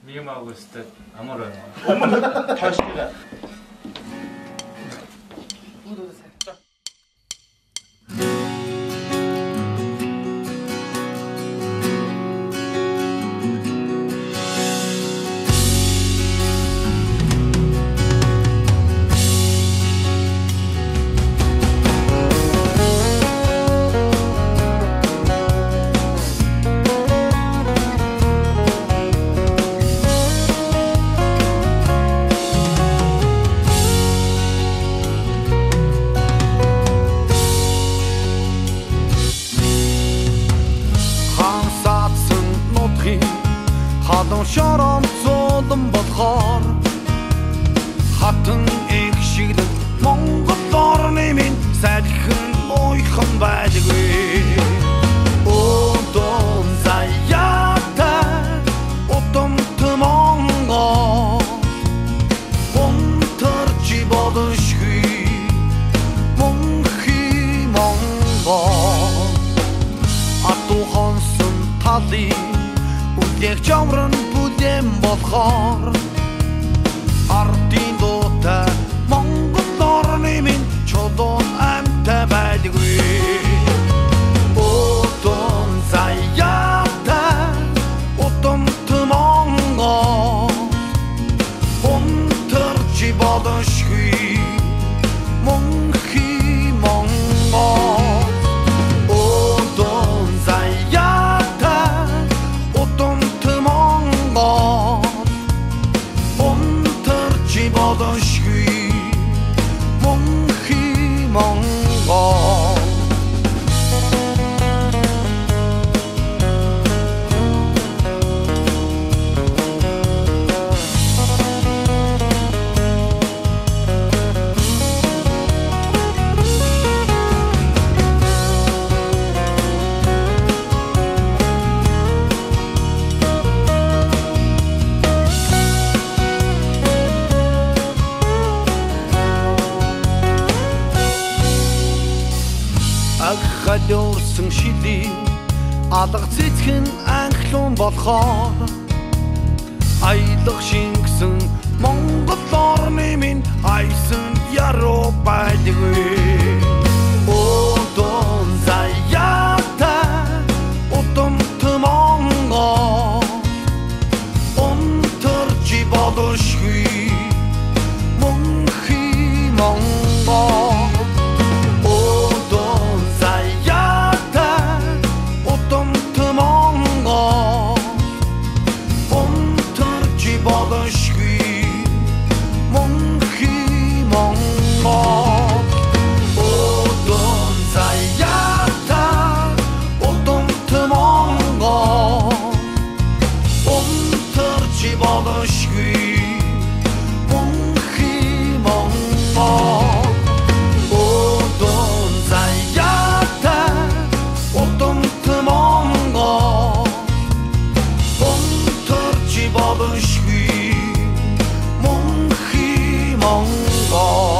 미음하고 있을 때 아무런 다시가 우도 살짝 Hadan sharam zodum badkhar Hatın ekşidir Mongollar nemin Sadikın oykhın bajgui Odun zayyata Otum tımonga Ontır cibadışgui Monghi monga Atuhansın tadi Udek çamrın budem badkhar Artin dota Mongollar nemin Çodon emte badgui Odun zayyata Otum tımonga Ontır cibadışgui Monghi monga Odun zayyata Otum tımonga Ontır cibadışgui Monghi monga Гадуурсан шилийн алга цэцхэн анхлун болохоор аялах шингэсэн Монгол орны минь айсан яруу байдаггүй Одон заяата утам тмонго онтор жибодошгүй Мonghi mongo Monghi mongo